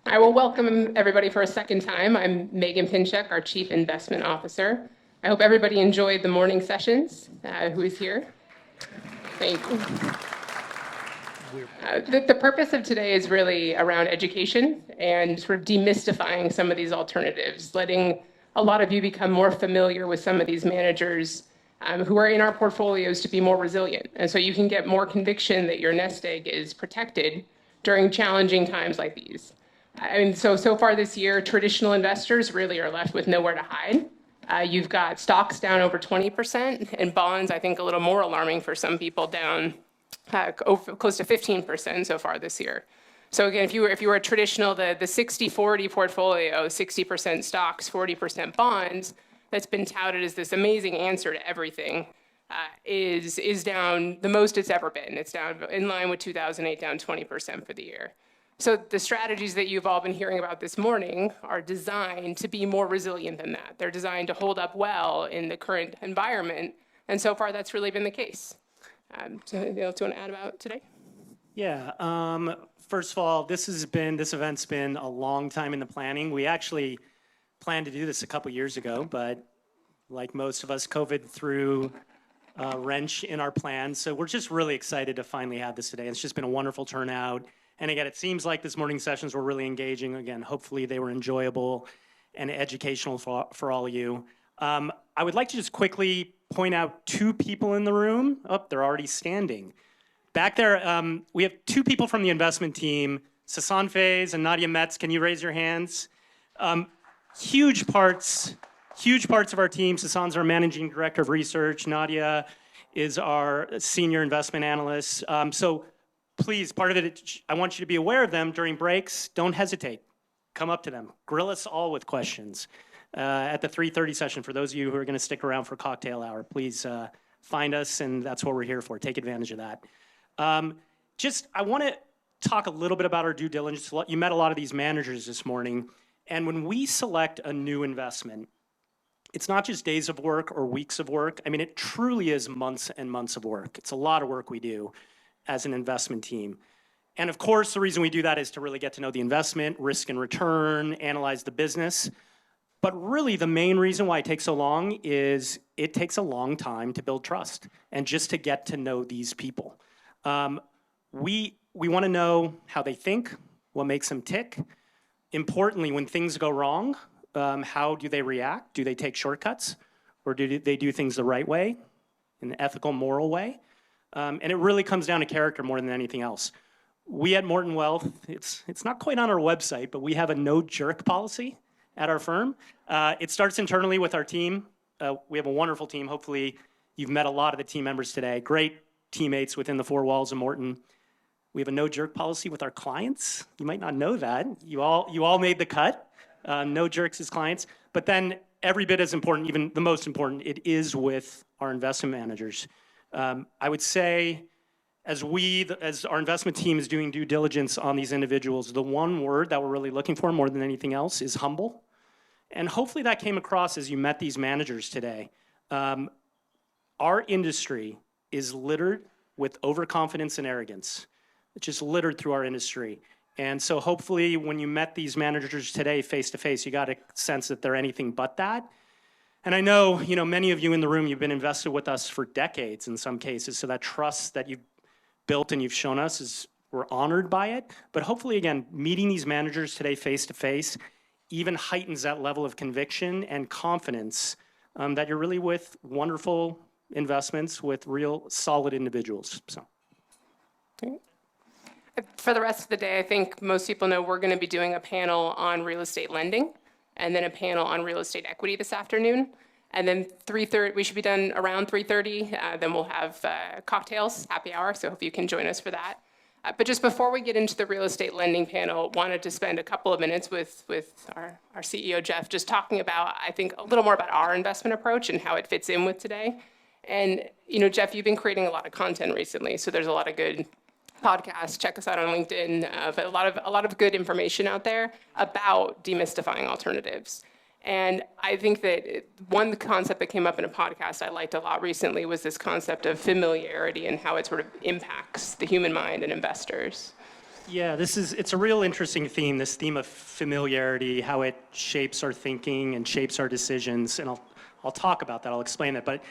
I will welcome everybody for a second time. I'm Meghan Pinchuk, our Chief Investment Officer. I hope everybody enjoyed the morning sessions. Who is here? Thank you. The purpose of today is really around education and sort of demystifying some of these alternatives, letting a lot of you become more familiar with some of these managers who are in our portfolios to be more resilient. And so you can get more conviction that your nest egg is protected during challenging times like these. I mean, so far this year, traditional investors really are left with nowhere to hide. You've got stocks down over 20%, and bonds, I think, a little more alarming for some people, down close to 15% so far this year. So again, if you were a traditional, the 60-40 portfolio, 60% stocks, 40% bonds, that's been touted as this amazing answer to everything, is down the most it's ever been. It's down in line with 2008, down 20% for the year. So the strategies that you've all been hearing about this morning are designed to be more resilient than that. They're designed to hold up well in the current environment, and so far that's really been the case. So anything else you want to add about today? Yeah. First of all, this event's been a long time in the planning. We actually planned to do this a couple years ago, but like most of us, COVID threw a wrench in our plans. So we're just really excited to finally have this today. It's just been a wonderful turnout. And again, it seems like this morning's sessions were really engaging. Again, hopefully they were enjoyable and educational for all of you. I would like to just quickly point out two people in the room. Oh, they're already standing. Back there, we have two people from the investment team, Sasan Faiz and Nadia Metz. Can you raise your hands? Huge parts of our team. Sasan's our managing director of research. Nadia is our senior investment analyst. So please, part of it, I want you to be aware of them during breaks. Don't hesitate. Come up to them. Grill us all with questions. At the 3:30 session, for those of you who are going to stick around for cocktail hour, please find us, and that's what we're here for. Take advantage of that. I want to talk a little bit about our due diligence. You met a lot of these managers this morning, and when we select a new investment, it's not just days of work or weeks of work. I mean, it truly is months and months of work. It's a lot of work we do as an investment team. And of course, the reason we do that is to really get to know the investment, risk and return, analyze the business. But really, the main reason why it takes so long is it takes a long time to build trust and just to get to know these people. We want to know how they think, what makes them tick. Importantly, when things go wrong, how do they react? Do they take shortcuts? Or do they do things the right way, in an ethical, moral way? And it really comes down to character more than anything else. We at Morton Wealth, it's not quite on our website, but we have a no jerk policy at our firm. It starts internally with our team. We have a wonderful team. Hopefully you've met a lot of the team members today. Great teammates within the four walls of Morton. We have a no jerk policy with our clients. You might not know that. You all made the cut. No jerks as clients. But then every bit as important, even the most important, it is with our investment managers. I would say as our investment team is doing due diligence on these individuals, the one word that we're really looking for more than anything else is humble. And hopefully that came across as you met these managers today. Our industry is littered with overconfidence and arrogance. It's just littered through our industry. And so hopefully when you met these managers today face to face, you got a sense that they're anything but that. And I know, many of you in the room, you've been invested with us for decades in some cases, so that trust that you've built and you've shown us we're honored by it. But hopefully, again, meeting these managers today face to face even heightens that level of conviction and confidence that you're really with wonderful investments with real solid individuals. So. Okay. For the rest of the day, I think most people know we're going to be doing a panel on real estate lending and then a panel on real estate equity this afternoon. And then 3:30, we should be done around 3:30. Then we'll have cocktails, happy hour, so hope you can join us for that. But just before we get into the real estate lending panel, wanted to spend a couple of minutes with our CEO, Jeff, just talking about, I think, a little more about our investment approach and how it fits in with today. And, Jeff, you've been creating a lot of content recently, so there's a lot of good podcasts. Check us out on LinkedIn, but a lot of good information out there about demystifying alternatives. And I think that one concept that came up in a podcast I liked a lot recently was this concept of familiarity and how it sort of impacts the human mind and investors. Yeah, it's a real interesting theme, this theme of familiarity, how it shapes our thinking and shapes our decisions. And I'll talk about that, I'll explain that. But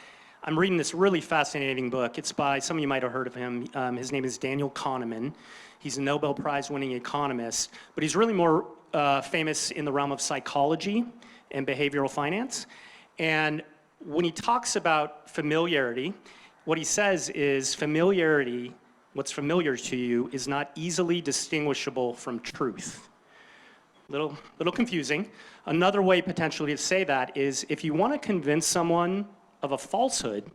I'm reading this really fascinating book. It's by, some of you might have heard of him. His name is Daniel Kahneman. He's a Nobel Prize winning economist, but he's really more famous in the realm of psychology and behavioral finance. And when he talks about familiarity, what he says is familiarity, what's familiar to you, is not easily distinguishable from truth. Little confusing. Another way potentially to say that is if you want to convince someone of a falsehood,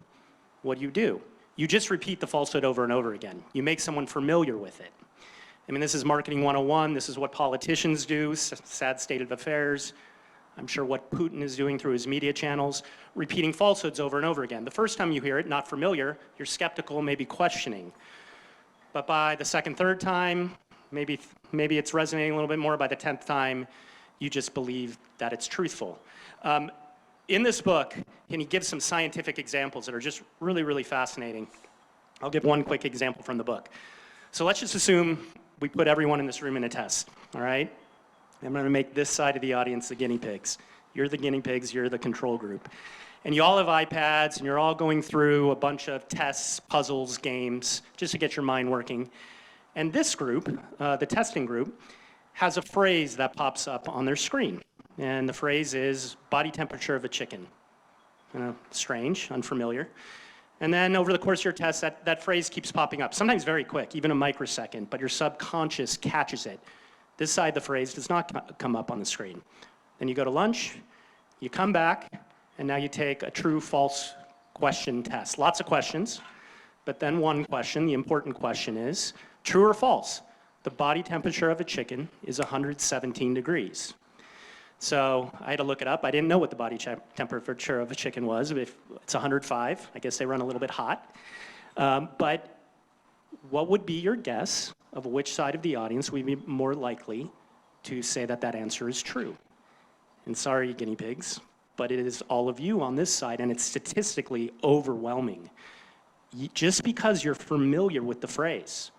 what do? You just repeat the falsehood over and over again. You make someone familiar with it. I mean, this is marketing 101. This is what politicians do, sad state of affairs. I'm sure what Putin is doing through his media channels, repeating falsehoods over and over again. The first time you hear it, not familiar, you're skeptical, maybe questioning. But by the second, third time, maybe it's resonating a little bit more. By the 10th time, you just believe that it's truthful. In this book, and he gives some scientific examples that are just really, really fascinating. I'll give one quick example from the book. So let's just assume we put everyone in this room in a test, all right? I'm going to make this side of the audience the guinea pigs. You're the guinea pigs, you're the control group. And you all have iPads, and you're all going through a bunch of tests, puzzles, games, just to get your mind working. And this group, the testing group, has a phrase that pops up on their screen. And the phrase is body temperature of a chicken. Strange, unfamiliar. And then over the course of your test, that phrase keeps popping up, sometimes very quick, even a microsecond, but your subconscious catches it. This side of the phrase does not come up on the screen. Then you go to lunch, you come back, and now you take a true-false question test. Lots of questions, but then one question, the important question is, true or false? The body temperature of a chicken is 117 degrees. So I had to look it up. I didn't know what the body temperature of a chicken was. If it's 105, I guess they run a little bit hot. But what would be your guess of which side of the audience would be more likely to say that that answer is true? And sorry, guinea pigs, but it is all of you on this side, and it's statistically overwhelming. Just because you're familiar with the phrase.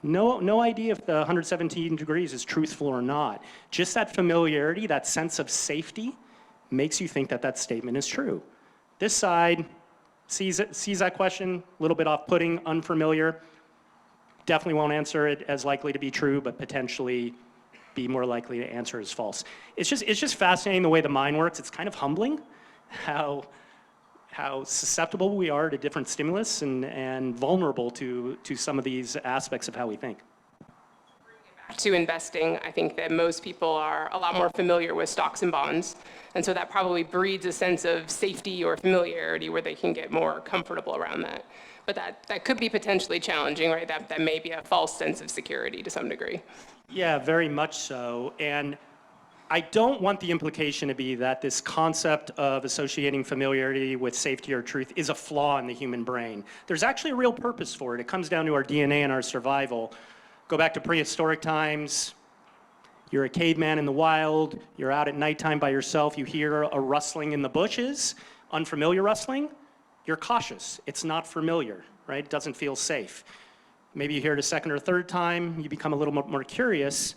No idea if the 117 degrees is truthful or not. Just that familiarity, that sense of safety, makes you think that that statement is true. This side sees that question, a little bit off-putting, unfamiliar, definitely won't answer it as likely to be true, but potentially be more likely to answer as false. It's just fascinating the way the mind works. It's kind of humbling how susceptible we are to different stimulus and vulnerable to some of these aspects of how we think. Back to investing, I think that most people are a lot more familiar with stocks and bonds. And so that probably breeds a sense of safety or familiarity where they can get more comfortable around that. But that could be potentially challenging, right? That may be a false sense of security to some degree. Yeah, very much so. And I don't want the implication to be that this concept of associating familiarity with safety or truth is a flaw in the human brain. There's actually a real purpose for it. It comes down to our DNA and our survival. Go back to prehistoric times. You're a caveman in the wild. You're out at nighttime by yourself. You hear a rustling in the bushes, unfamiliar rustling. You're cautious. It's not familiar, right? It doesn't feel safe. Maybe you hear it a second or third time. You become a little more curious.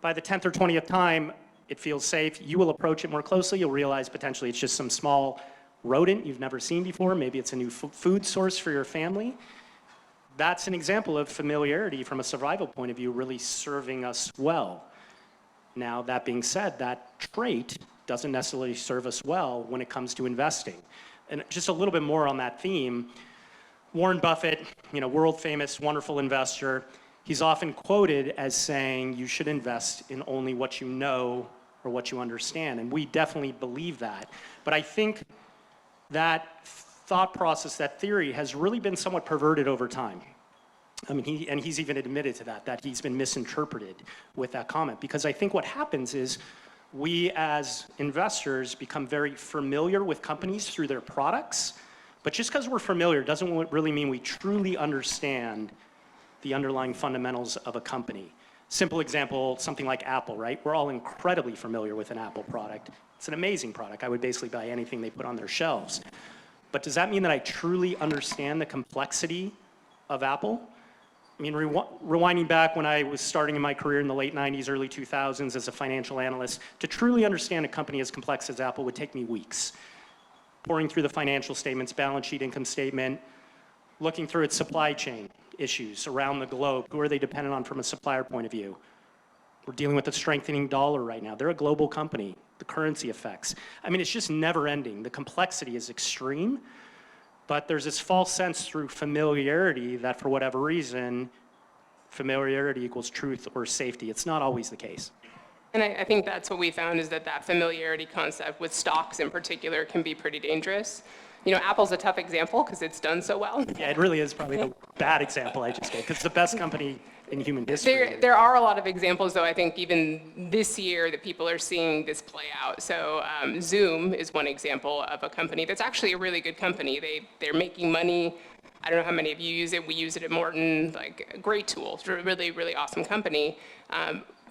By the 10th or 20th time, it feels safe. You will approach it more closely. You'll realize potentially it's just some small rodent you've never seen before. Maybe it's a new food source for your family. That's an example of familiarity from a survival point of view really serving us well. Now, that being said, that trait doesn't necessarily serve us well when it comes to investing. And just a little bit more on that theme, Warren Buffett, world famous, wonderful investor, he's often quoted as saying you should invest in only what you know or what you understand. And we definitely believe that. But I think that thought process, that theory, has really been somewhat perverted over time. I mean, he's even admitted to that he's been misinterpreted with that comment. Because I think what happens is we as investors become very familiar with companies through their products. But just because we're familiar doesn't really mean we truly understand the underlying fundamentals of a company. Simple example, something like Apple, right? We're all incredibly familiar with an Apple product. It's an amazing product. I would basically buy anything they put on their shelves. But does that mean that I truly understand the complexity of Apple? I mean, rewinding back when I was starting in my career in the late 90s, early 2000s as a financial analyst, to truly understand a company as complex as Apple would take me weeks. Pouring through the financial statements, balance sheet, income statement, looking through its supply chain issues around the globe. Who are they dependent on from a supplier point of view? We're dealing with a strengthening dollar right now. They're a global company. The currency effects. I mean, it's just never ending. The complexity is extreme. But there's this false sense through familiarity that for whatever reason, familiarity equals truth or safety. It's not always the case. And I think that's what we found is that familiarity concept with stocks in particular can be pretty dangerous. You know, Apple's a tough example because it's done so well. Yeah, it really is probably the bad example I just gave because it's the best company in human history. There are a lot of examples, though, I think even this year that people are seeing this play out. So Zoom is one example of a company that's actually a really good company. They're making money. I don't know how many of you use it. We use it at Morton, like a great tool. It's a really, really awesome company.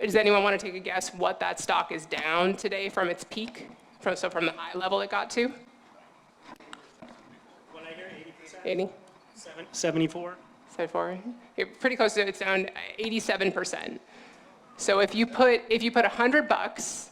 Does anyone want to take a guess what that stock is down today from its peak? From the high level it got to? When I hear 80%? 80? 74? 74? You're pretty close to it. It's down 87%. So if you put $100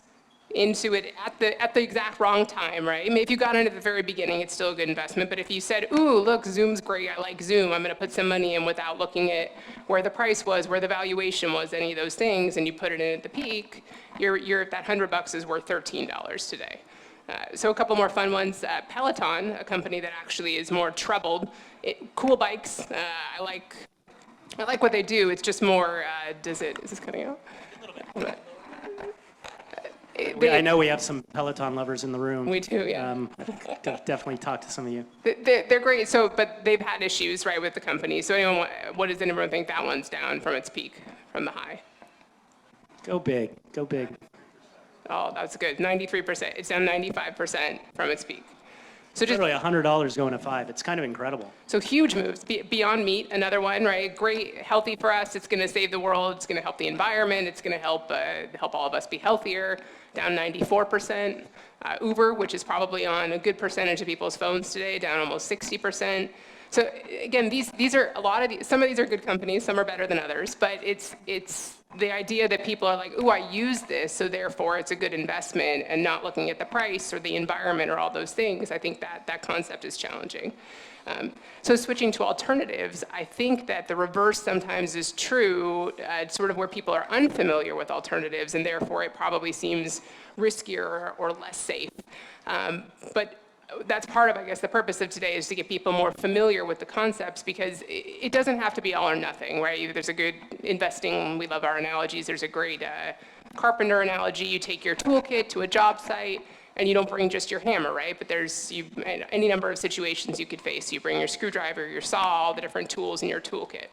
into it at the exact wrong time, right? I mean, if you got in at the very beginning, it's still a good investment. But if you said, "Ooh, look, Zoom's great. I like Zoom. I'm going to put some money in," without looking at where the price was, where the valuation was, any of those things, and you put it in at the peak, that $100 is worth $13 today. So a couple more fun ones. Peloton, a company that actually is more troubled. Cool bikes. I like what they do. It's just more. Is this cutting out? A little bit. I know we have some Peloton lovers in the room. We do, yeah. Definitely talk to some of you. They're great. So, but they've had issues, right, with the company. So, what does anyone think that one's down from its peak, from the high? Go big. Go big. Oh, that's good. 93%. It's down 95% from its peak. So just literally $100 going to $5. It's kind of incredible. So huge moves. Beyond Meat, another one, right? Great, healthy for us. It's going to save the world. It's going to help the environment. It's going to help all of us be healthier. Down 94%. Uber, which is probably on a good percentage of people's phones today, down almost 60%. So again, these are some of these are good companies. Some are better than others. But it's the idea that people are like, "Ooh, I use this, so therefore it's a good investment," and not looking at the price or the environment or all those things. I think that concept is challenging. So switching to alternatives, I think that the reverse sometimes is true, sort of where people are unfamiliar with alternatives, and therefore it probably seems riskier or less safe. But that's part of, I guess, the purpose of today is to get people more familiar with the concepts, because it doesn't have to be all or nothing, right? There's a good investing, we love our analogies. There's a great carpenter analogy. You take your toolkit to a job site, and you don't bring just your hammer, right? But there's any number of situations you could face. You bring your screwdriver, your saw, all the different tools in your toolkit.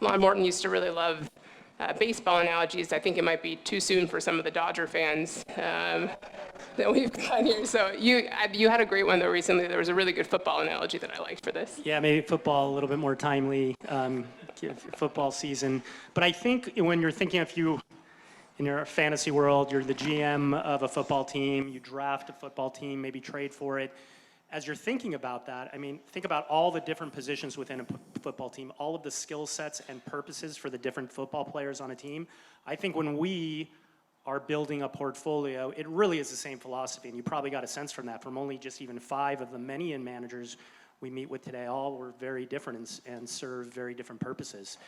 Lon Morton used to really love baseball analogies. I think it might be too soon for some of the Dodger fans that we've got here. So you had a great one, though, recently. There was a really good football analogy that I liked for this. Yeah, maybe football a little bit more timely, football season. But I think when you're thinking of in your fantasy world, you're the GM of a football team, you draft a football team, maybe trade for it. As you're thinking about that, I mean, think about all the different positions within a football team, all of the skill sets and purposes for the different football players on a team. I think when we are building a portfolio, it really is the same philosophy, and you probably got a sense from that, from only just even 5 of the many managers we meet with today. All were very different and serve very different purposes.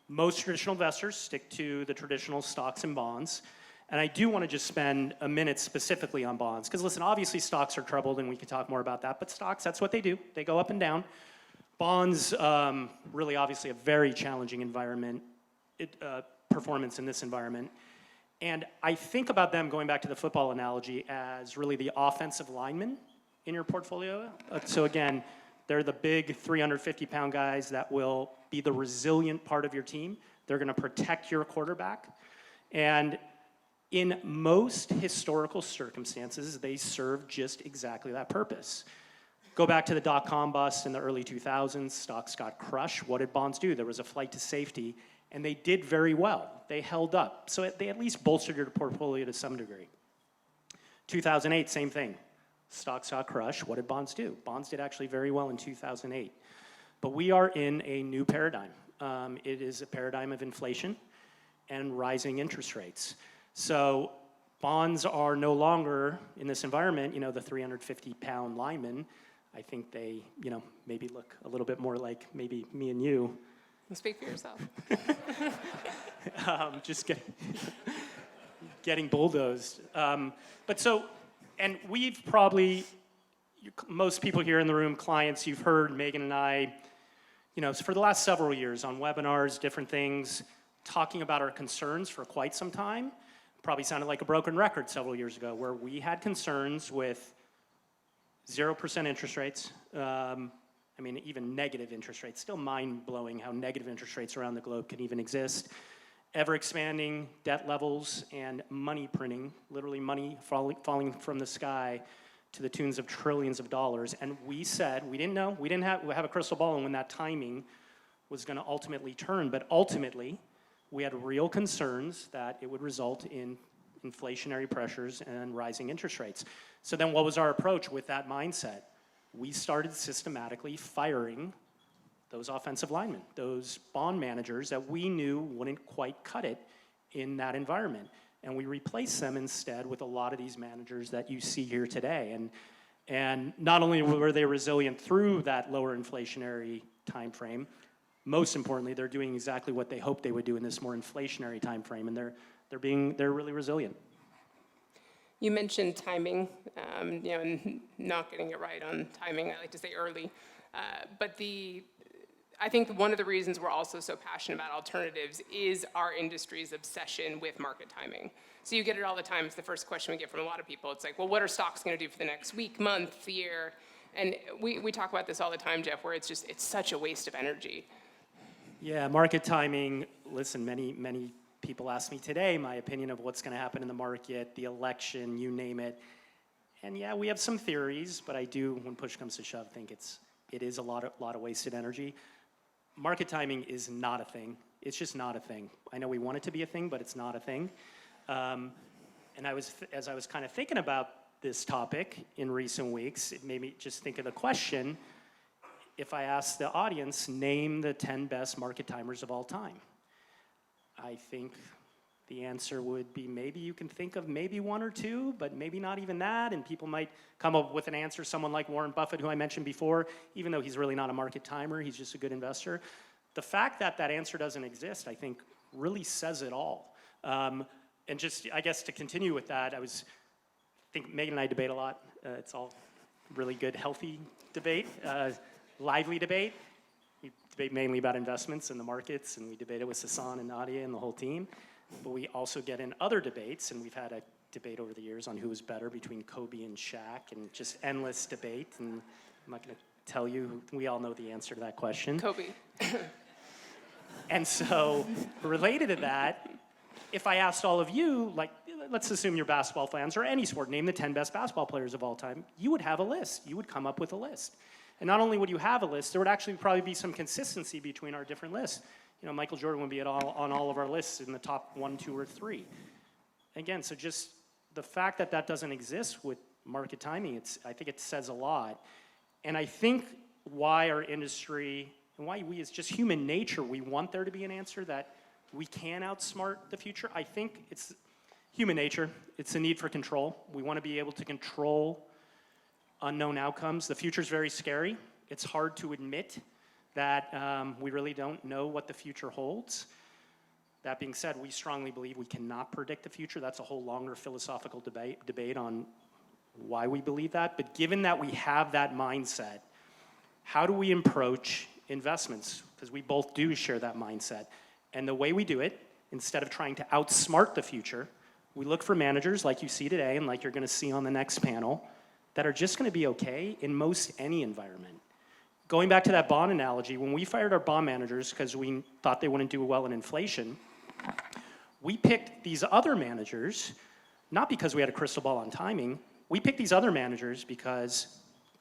Most traditional investors stick to the traditional stocks and bonds. And I do want to just spend a minute specifically on bonds. Because listen, obviously stocks are troubled, and we could talk more about that. But stocks, that's what they do. They go up and down. Bonds, really obviously a very challenging environment, performance in this environment. And I think about them, going back to the football analogy, as really the offensive linemen in your portfolio. So again, they're the big 350-pound guys that will be the resilient part of your team. They're going to protect your quarterback. And in most historical circumstances, they serve just exactly that purpose. Go back to the dot-com bust in the early 2000s. Stocks got crushed. What did bonds do? There was a flight to safety, and they did very well. They held up. So they at least bolstered your portfolio to some degree. 2008, same thing. Stocks got crushed. What did bonds do? Bonds did actually very well in 2008. But we are in a new paradigm. It is a paradigm of inflation and rising interest rates. So bonds are no longer, in this environment, the 350-pound lineman. I think they, maybe look a little bit more like maybe me and you. Speak for yourself. Just getting bulldozed. And we've probably, most people here in the room, clients, you've heard Meghan and I, for the last several years on webinars, different things, talking about our concerns for quite some time. Probably sounded like a broken record several years ago, where we had concerns with 0% interest rates. Even negative interest rates. Still mind-blowing how negative interest rates around the globe can even exist. Ever-expanding debt levels and money printing, literally money falling from the sky to the tunes of trillions of dollars. And we said, we didn't know, we didn't have a crystal ball on when that timing was going to ultimately turn, but ultimately, we had real concerns that it would result in inflationary pressures and rising interest rates. So then what was our approach with that mindset? We started systematically firing those offensive linemen, those bond managers that we knew wouldn't quite cut it in that environment. And we replaced them instead with a lot of these managers that you see here today. And not only were they resilient through that lower inflationary time frame, most importantly, they're doing exactly what they hoped they would do in this more inflationary time frame, and they're really resilient. You mentioned timing, and not getting it right on timing. I like to say early, but I think one of the reasons we're also so passionate about alternatives is our industry's obsession with market timing. So you get it all the time. It's the first question we get from a lot of people. It's like, well, what are stocks going to do for the next week, month, year? And we talk about this all the time, Jeff, where it's such a waste of energy. Yeah, market timing. Listen, many people ask me today my opinion of what's going to happen in the market, the election, you name it. And yeah, we have some theories, but I do, when push comes to shove, think it is a lot of wasted energy. Market timing is not a thing. It's just not a thing. I know we want it to be a thing, but it's not a thing. And as I was kind of thinking about this topic in recent weeks, it made me just think of the question: if I ask the audience, name the 10 best market timers of all time, I think the answer would be maybe you can think of maybe one or two, but maybe not even that, and people might come up with an answer. Someone like Warren Buffett, who I mentioned before, even though he's really not a market timer, he's just a good investor. The fact that that answer doesn't exist, I think, really says it all. And just, I guess, to continue with that, I think Meghan and I debate a lot. It's all really good, healthy debate, lively debate. We debate mainly about investments and the markets, and we debate it with Sasan and Nadia and the whole team. But we also get in other debates, and we've had a debate over the years on who was better between Kobe and Shaq, and just endless debate. And I'm not going to tell you, we all know the answer to that question. Kobe. And so, related to that, if I asked all of you, like, let's assume you're basketball fans or any sport, name the 10 best basketball players of all time, you would have a list. You would come up with a list. And not only would you have a list, there would actually probably be some consistency between our different lists. Michael Jordan would be on all of our lists in the top 1, 2, or 3. Again, so just the fact that that doesn't exist with market timing, I think it says a lot. And I think why our industry, and why we as just human nature, we want there to be an answer that we can outsmart the future. I think it's human nature. It's a need for control. We want to be able to control unknown outcomes. The future is very scary. It's hard to admit that we really don't know what the future holds. That being said, we strongly believe we cannot predict the future. That's a whole longer philosophical debate on why we believe that. But given that we have that mindset, how do we approach investments? Because we both do share that mindset. And the way we do it, instead of trying to outsmart the future, we look for managers like you see today and like you're going to see on the next panel that are just going to be okay in most any environment. Going back to that bond analogy, when we fired our bond managers because we thought they wouldn't do well in inflation, we picked these other managers, not because we had a crystal ball on timing, we picked these other managers because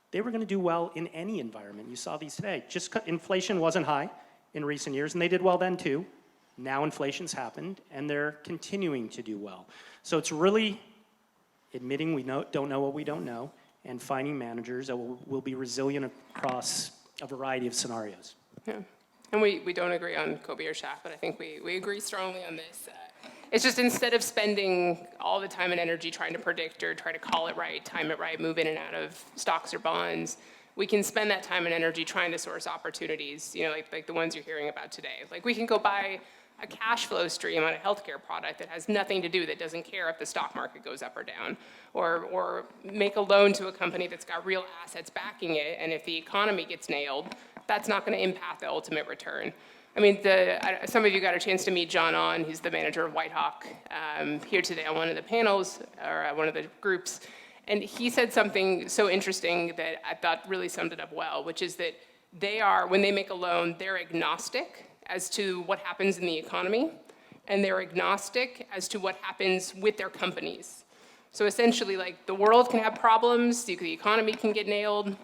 they were going to do well in any environment. You saw these today. Just inflation wasn't high in recent years, and they did well then too. Now inflation's happened, and they're continuing to do well. So it's really admitting we don't know what we don't know, and finding managers that will be resilient across a variety of scenarios. Yeah. And we don't agree on Kobe or Shaq, but I think we agree strongly on this. It's just instead of spending all the time and energy trying to predict or try to call it right, time it right, move in and out of stocks or bonds, we can spend that time and energy trying to source opportunities, like the ones you're hearing about today. Like we can go buy a cash flow stream on a healthcare product that has nothing to do, that doesn't care if the stock market goes up or down, or make a loan to a company that's got real assets backing it, and if the economy gets nailed, that's not going to impact the ultimate return. I mean, some of you got a chance to meet John On. He's the manager of Whitehawk here today on one of the panels, or one of the groups. And he said something so interesting that I thought really summed it up well, which is that when they make a loan, they're agnostic as to what happens in the economy, and they're agnostic as to what happens with their companies. So essentially, like, the world can have problems, the economy can get nailed,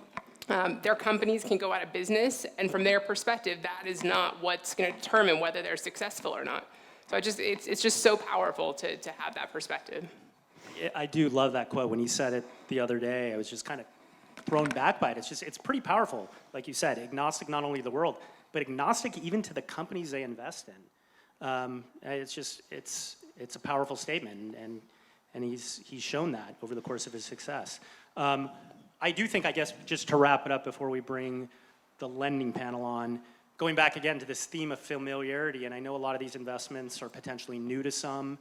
their companies can go out of business, and from their perspective, that is not what's going to determine whether they're successful or not. So it's just so powerful to have that perspective. I do love that quote. When he said it the other day, I was just kind of thrown back by it. It's pretty powerful. Like you said, agnostic not only to the world, but agnostic even to the companies they invest in. It's a powerful statement, and he's shown that over the course of his success. I do think, I guess, just to wrap it up before we bring the lending panel on, going back again to this theme of familiarity, and I know a lot of these investments are potentially new to some,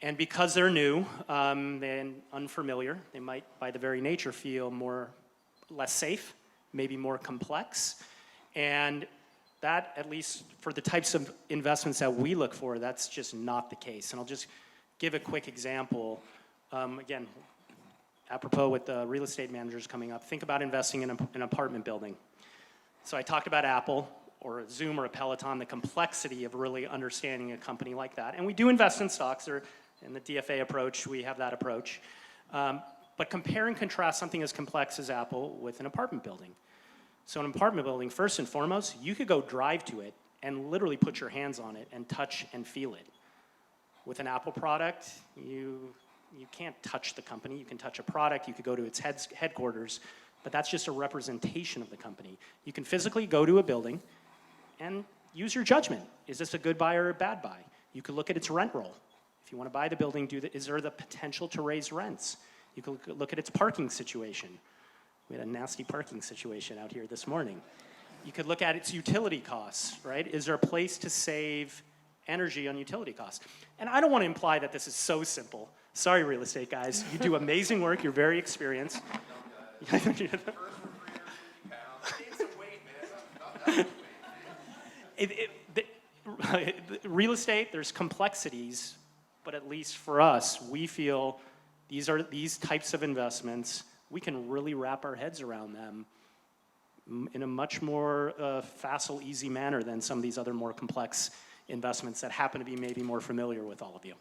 and because they're new and unfamiliar, they might, by the very nature, feel less safe, maybe more complex, and that, at least for the types of investments that we look for, that's just not the case. And I'll just give a quick example. Again, apropos with the real estate managers coming up, think about investing in an apartment building. So I talked about Apple or a Zoom or a Peloton, the complexity of really understanding a company like that. And we do invest in stocks, or in the DFA approach, we have that approach. But compare and contrast something as complex as Apple with an apartment building. So an apartment building, first and foremost, you could go drive to it and literally put your hands on it and touch and feel it. With an Apple product, you can't touch the company. You can touch a product, you could go to its headquarters, but that's just a representation of the company. You can physically go to a building and use your judgment. Is this a good buy or a bad buy? You could look at its rent roll. If you want to buy the building, is there the potential to raise rents? You could look at its parking situation. We had a nasty parking situation out here this morning. You could look at its utility costs, right? Is there a place to save energy on utility costs? And I don't want to imply that this is so simple. Sorry, real estate guys. You do amazing work. You're very experienced. Real estate, there's complexities, but at least for us, we feel these types of investments, we can really wrap our heads around them in a much more facile, easy manner than some of these other more complex investments that happen to be maybe more familiar with all of you.